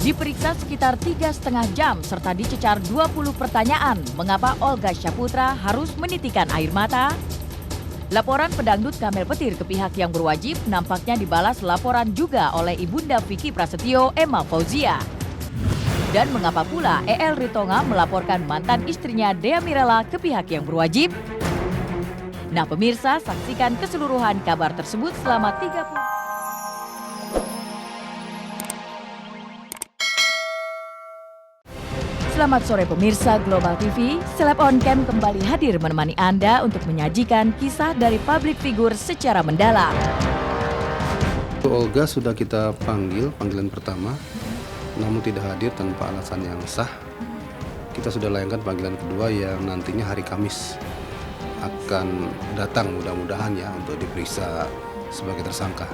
Diperiksa sekitar 3,5 jam serta dicecar 20 pertanyaan mengapa Olga Syaputra harus menitikan air mata. Laporan pedangdut Kamel Petir ke pihak yang berwajib nampaknya dibalas laporan juga oleh Ibunda Vicky Prasetyo, Emma Fauzia. Dan mengapa pula EL Ritonga melaporkan mantan istrinya Dea Mirela ke pihak yang berwajib? Nah pemirsa, saksikan keseluruhan kabar tersebut selama 30... Selamat sore pemirsa Global TV, Seleb On Cam kembali hadir menemani Anda untuk menyajikan kisah dari publik figur secara mendalam. Olga sudah kita panggil, panggilan pertama, namun tidak hadir tanpa alasan yang sah. Kita sudah layangkan panggilan kedua yang nantinya hari Kamis akan datang mudah-mudahan ya untuk diperiksa sebagai tersangka.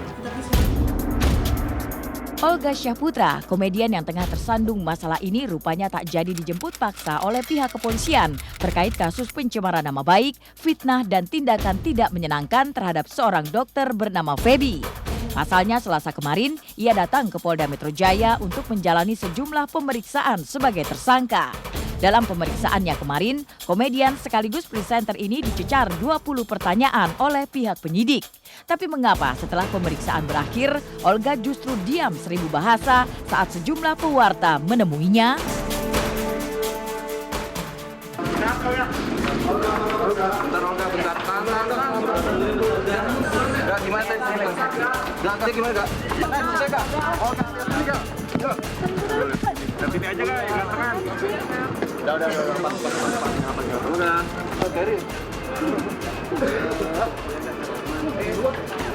Olga Syaputra, komedian yang tengah tersandung masalah ini rupanya tak jadi dijemput paksa oleh pihak kepolisian terkait kasus pencemaran nama baik, fitnah dan tindakan tidak menyenangkan terhadap seorang dokter bernama Feby. Pasalnya Selasa kemarin, ia datang ke Polda Metro Jaya untuk menjalani sejumlah pemeriksaan sebagai tersangka. Dalam pemeriksaannya kemarin, komedian sekaligus presenter ini dicecar 20 pertanyaan oleh pihak penyidik. Tapi mengapa setelah pemeriksaan berakhir, Olga justru diam 1000 bahasa saat sejumlah pewarta menemuinya?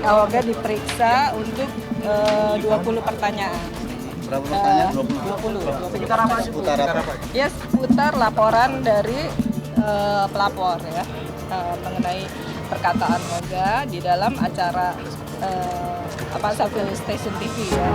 Olga diperiksa untuk 20 pertanyaan. Berapa pertanyaan? 20. Seputar apa? Seputar apa? Ya, seputar laporan dari pelapor ya mengenai perkataan Olga di dalam acara satu stasiun TV ya.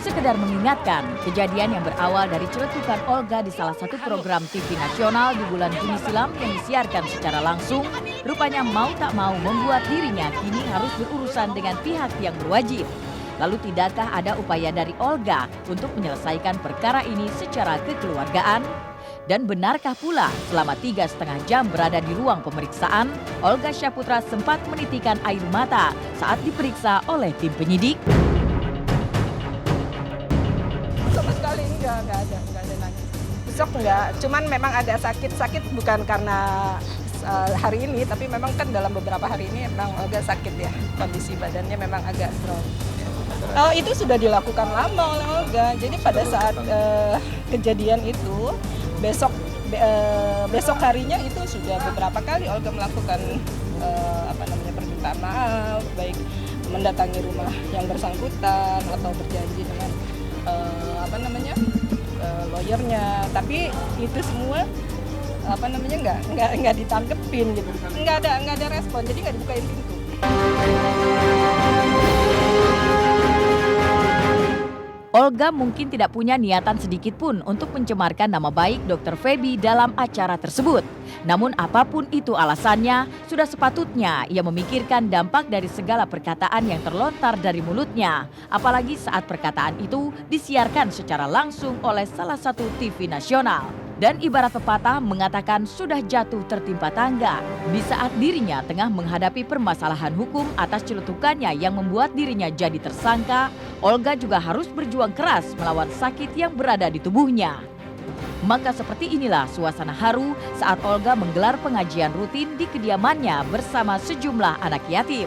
Sekedar mengingatkan, kejadian yang berawal dari celetukan Olga di salah satu program TV nasional di bulan Juni silam yang disiarkan secara langsung, rupanya mau tak mau membuat dirinya kini harus berurusan dengan pihak yang berwajib. Lalu tidakkah ada upaya dari Olga untuk menyelesaikan perkara ini secara kekeluargaan? Dan benarkah pula selama 3,5 jam berada di ruang pemeriksaan, Olga Syaputra sempat menitikan air mata saat diperiksa oleh tim penyidik? Sama sekali enggak ada nangis. Besok enggak, cuman memang ada sakit bukan karena hari ini, tapi memang kan dalam beberapa hari ini memang Olga sakit ya, kondisi badannya memang agak drop. Itu sudah dilakukan lama oleh Olga, jadi pada saat kejadian itu, besok harinya itu sudah beberapa kali Olga melakukan permintaan maaf, baik mendatangi rumah yang bersangkutan atau berjanji dengan lawyernya, tapi itu semua nggak ditangkepin gitu, nggak ada respon, jadi nggak dibukain pintu. Olga mungkin tidak punya niatan sedikit pun untuk mencemarkan nama baik Dr. Feby dalam acara tersebut. Namun apapun itu alasannya, sudah sepatutnya ia memikirkan dampak dari segala perkataan yang terlontar dari mulutnya. Apalagi saat perkataan itu disiarkan secara langsung oleh salah satu TV nasional. Dan ibarat pepatah mengatakan sudah jatuh tertimpa tangga. Di saat dirinya tengah menghadapi permasalahan hukum atas celetukannya yang membuat dirinya jadi tersangka, Olga juga harus berjuang keras melawan sakit yang berada di tubuhnya. Maka seperti inilah suasana haru saat Olga menggelar pengajian rutin di kediamannya bersama sejumlah anak yatim.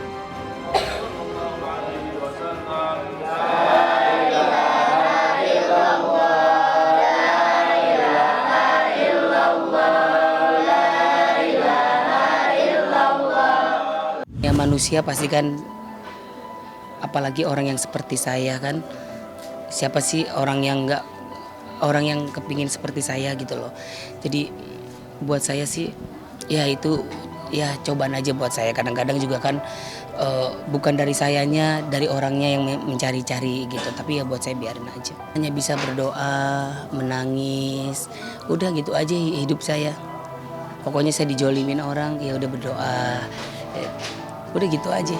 Ya manusia pasti kan, apalagi orang yang seperti saya kan, siapa sih orang yang kepingin seperti saya gitu loh. Jadi buat saya sih ya itu ya cobaan aja buat saya. Kadang-kadang juga kan bukan dari sayanya, dari orangnya yang mencari-cari gitu. Tapi ya buat saya biarin aja. Hanya bisa berdoa, menangis, udah gitu aja hidup saya. Pokoknya saya dijolimin orang, ya udah berdoa, udah gitu aja.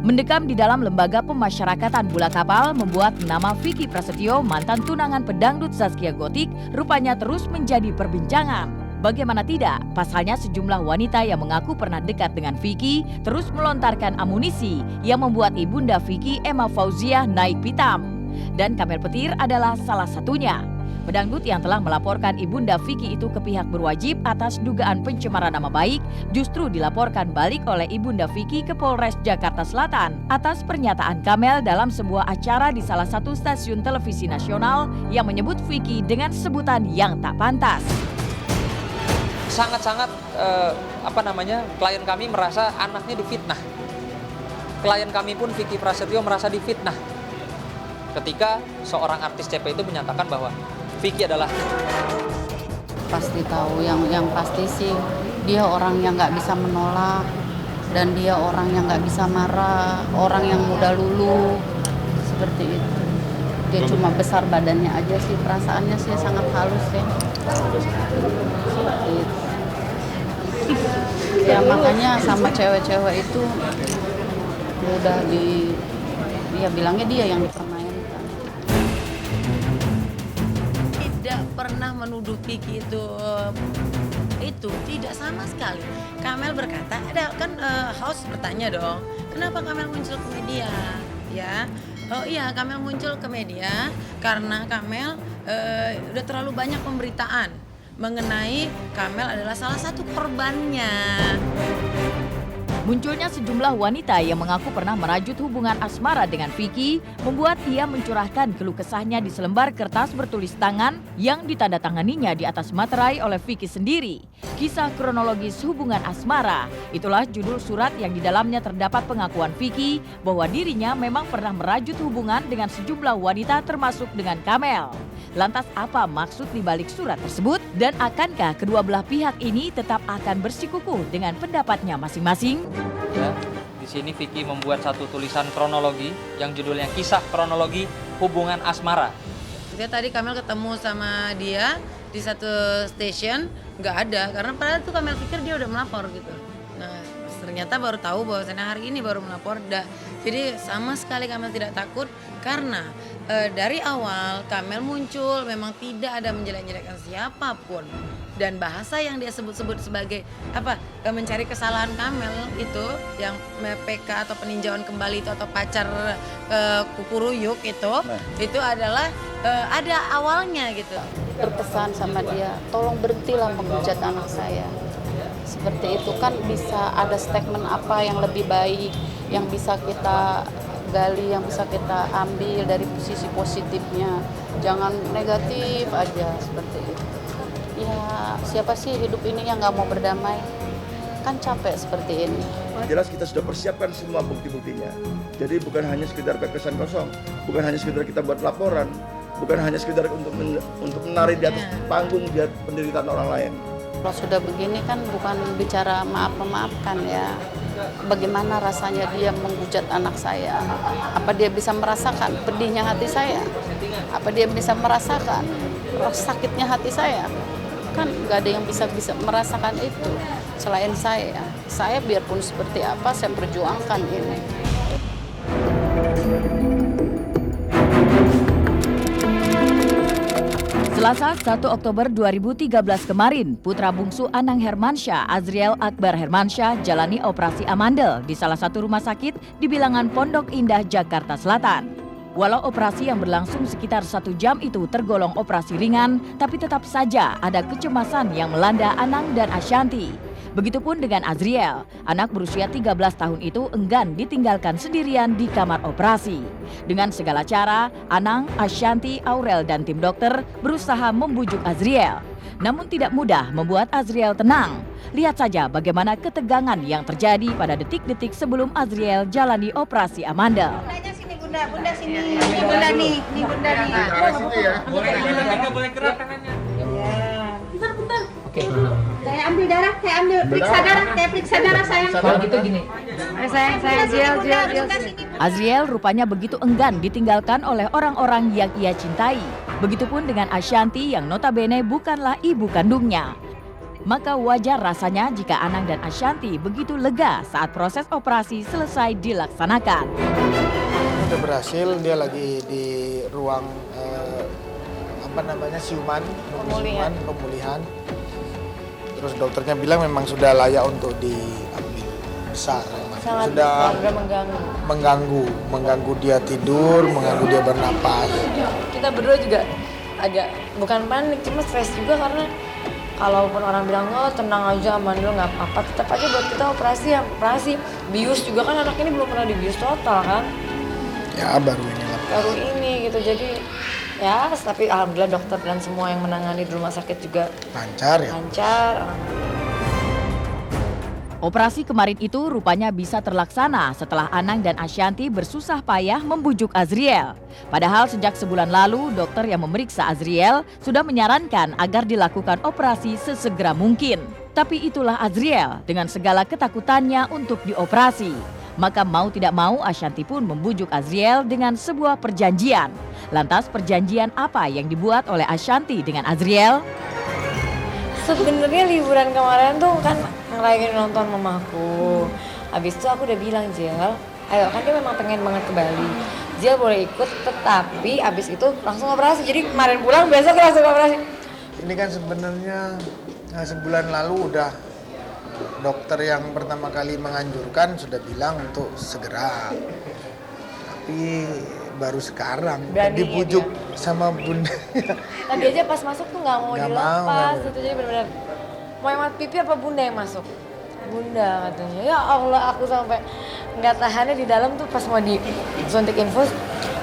Mendekam di dalam lembaga pemasyarakatan Bula Kapal membuat nama Vicky Prasetyo, mantan tunangan pedangdut Zaskia Gotik, rupanya terus menjadi perbincangan. Bagaimana tidak, pasalnya sejumlah wanita yang mengaku pernah dekat dengan Vicky terus melontarkan amunisi yang membuat ibunda Vicky, Emma Fauziah, naik pitam. Dan Kamel Petir adalah salah satunya. Pedangdut yang telah melaporkan ibunda Vicky itu ke pihak berwajib atas dugaan pencemaran nama baik justru dilaporkan balik oleh ibunda Vicky ke Polres Jakarta Selatan atas pernyataan Kamel dalam sebuah acara di salah satu stasiun televisi nasional yang menyebut Vicky dengan sebutan yang tak pantas. Sangat-sangat klien kami merasa anaknya difitnah. Klien kami pun Vicky Prasetyo merasa difitnah ketika seorang artis CP itu menyatakan bahwa Vicky adalah pasti tahu yang pasti sih dia orang yang nggak bisa menolak dan dia orang yang nggak bisa marah, orang yang mudah luluh seperti itu. Dia cuma besar badannya aja sih, perasaannya sih sangat halus ya. Seperti itu. Ya makanya sama cewek-cewek itu mudah ya bilangnya dia yang dipermainkan. Tidak pernah menuduh Vicky itu tidak sama sekali. Kamel berkata, ada kan host bertanya dong, kenapa Kamel muncul ke media? Ya, oh iya Kamel muncul ke media karena Kamel udah terlalu banyak pemberitaan mengenai Kamel adalah salah satu korbannya. Munculnya sejumlah wanita yang mengaku pernah merajut hubungan asmara dengan Vicky membuat ia mencurahkan keluh kesahnya di selembar kertas bertulis tangan yang ditandatanganinya di atas materai oleh Vicky sendiri. Kisah kronologis hubungan asmara, itulah judul surat yang di dalamnya terdapat pengakuan Vicky bahwa dirinya memang pernah merajut hubungan dengan sejumlah wanita termasuk dengan Kamel. Lantas apa maksud dibalik surat tersebut? Dan akankah kedua belah pihak ini tetap akan bersikukuh dengan pendapatnya masing-masing? ya, di sini Vicky membuat satu tulisan kronologi yang judulnya Kisah Kronologi Hubungan Asmara. Dia tadi Kamel ketemu sama dia di satu station, nggak ada karena padahal tuh Kamel pikir dia udah melapor gitu. Nah ternyata baru tahu bahwasannya hari ini baru melapor. Jadi sama sekali Kamel tidak takut karena dari awal Kamel muncul memang tidak ada menjelek-jelekkan siapapun, dan bahasa yang dia sebut-sebut sebagai mencari kesalahan Kamel itu yang PK atau peninjauan kembali itu atau pacar kukuruyuk itu adalah ada awalnya gitu. Berpesan sama dia, tolong berhentilah menghujat anak saya. Seperti itu kan bisa ada statement apa yang lebih baik yang bisa kita gali, yang bisa kita ambil dari sisi positifnya. Jangan negatif aja seperti itu. Ya siapa sih hidup ini yang nggak mau berdamai? Kan capek seperti ini. Jelas kita sudah persiapkan semua bukti-buktinya. Jadi bukan hanya sekedar kesan kosong, bukan hanya sekedar kita buat laporan, bukan hanya sekedar untuk menari di atas panggung di penderitaan orang lain. Kalau sudah begini kan bukan bicara maaf-memaafkan ya. Bagaimana rasanya dia menghujat anak saya? Apa dia bisa merasakan pedihnya hati saya? Apa dia bisa merasakan sakitnya hati saya? Kan nggak ada yang bisa merasakan itu selain saya. Saya biarpun seperti apa, saya perjuangkan ini. Selasa 1 Oktober 2013 kemarin, putra bungsu Anang Hermansyah, Azriel Akbar Hermansyah, jalani operasi amandel di salah satu rumah sakit di bilangan Pondok Indah, Jakarta Selatan. Walau operasi yang berlangsung sekitar 1 jam itu tergolong operasi ringan, tapi tetap saja ada kecemasan yang melanda Anang dan Ashanti. Begitupun dengan Azriel, anak berusia 13 tahun itu enggan ditinggalkan sendirian di kamar operasi. Dengan segala cara, Anang, Ashanti, Aurel, dan tim dokter berusaha membujuk Azriel. Namun tidak mudah membuat Azriel tenang. Lihat saja bagaimana ketegangan yang terjadi pada detik-detik sebelum Azriel jalani operasi amandel. Bunda sini, ini bunda nih, Boleh gerak tangannya. Bentar. Oke. Saya ambil darah, saya periksa darah sayang. Kalau gitu gini. Sayang, Jill. Azriel rupanya begitu enggan ditinggalkan oleh orang-orang yang ia cintai. Begitupun dengan Ashanti yang notabene bukanlah ibu kandungnya. Maka wajar rasanya jika Anang dan Ashanti begitu lega saat proses operasi selesai dilaksanakan. Udah berhasil, dia lagi di ruang siuman, pemulihan. Terus dokternya bilang memang sudah layak untuk diambil besar. Sangat Sudah mengganggu dia tidur, mengganggu dia bernapas. Kita berdua juga agak bukan panik, cuma stres juga karena kalaupun orang bilang oh tenang aja aman dulu nggak apa-apa, tetap aja buat kita operasi bius juga kan anak ini belum pernah dibius total kan. Ya baru ini Gitu jadi ya tapi alhamdulillah dokter dan semua yang menangani di rumah sakit juga lancar ya. Operasi kemarin itu rupanya bisa terlaksana setelah Anang dan Ashanti bersusah payah membujuk Azriel. Padahal sejak sebulan lalu dokter yang memeriksa Azriel sudah menyarankan agar dilakukan operasi sesegera mungkin. Tapi itulah Azriel dengan segala ketakutannya untuk dioperasi. Maka mau tidak mau Ashanti pun membujuk Azriel dengan sebuah perjanjian. Lantas perjanjian apa yang dibuat oleh Ashanti dengan Azriel? Sebenarnya liburan kemarin tuh kan ngerayain nonton mamaku. Habis itu aku udah bilang Jel, ayo kan dia memang pengen banget ke Bali. Jel boleh ikut, tetapi habis itu langsung operasi. Jadi kemarin pulang besok langsung operasi. Ini kan sebenarnya sebulan lalu udah dokter yang pertama kali menganjurkan sudah bilang untuk segera. Tapi baru sekarang dibujuk sama bunda. Tadi aja pas masuk tuh nggak mau dilepas gitu, jadi benar-benar mau hemat pipi apa bunda yang masuk? Bunda katanya. Ya Allah aku sampai nggak tahannya di dalam tuh pas mau disuntik infus.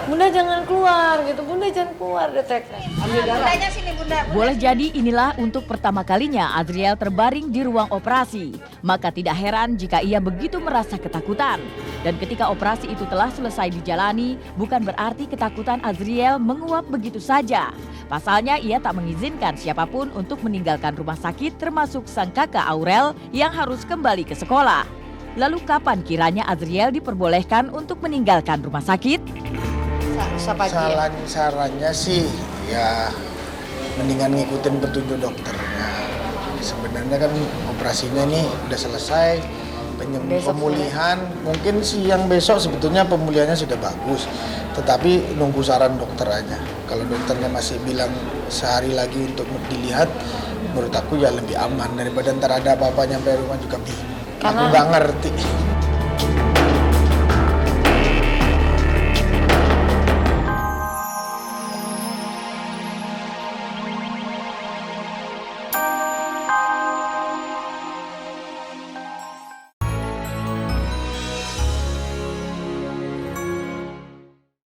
Bunda jangan keluar gitu, bunda jangan keluar deteknya. Bundanya sini bunda. Boleh jadi inilah untuk pertama kalinya Azriel terbaring di ruang operasi. Maka tidak heran jika ia begitu merasa ketakutan. Dan ketika operasi itu telah selesai dijalani, bukan berarti ketakutan Azriel menguap begitu saja. Pasalnya ia tak mengizinkan siapapun untuk meninggalkan rumah sakit termasuk sang kakak Aurel yang harus kembali ke sekolah. Lalu kapan kiranya Azriel diperbolehkan untuk meninggalkan rumah sakit? Sarannya sih ya mendingan ngikutin petunjuk dokternya. Sebenarnya kan operasinya ini udah selesai, pemulihan mungkin siang besok sebetulnya pemulihannya sudah bagus, tetapi nunggu saran dokter aja. Kalau dokternya masih bilang sehari lagi untuk dilihat, menurut aku ya lebih aman daripada ntar ada apa-apa nyampe rumah juga bingung. Aku nggak ngerti.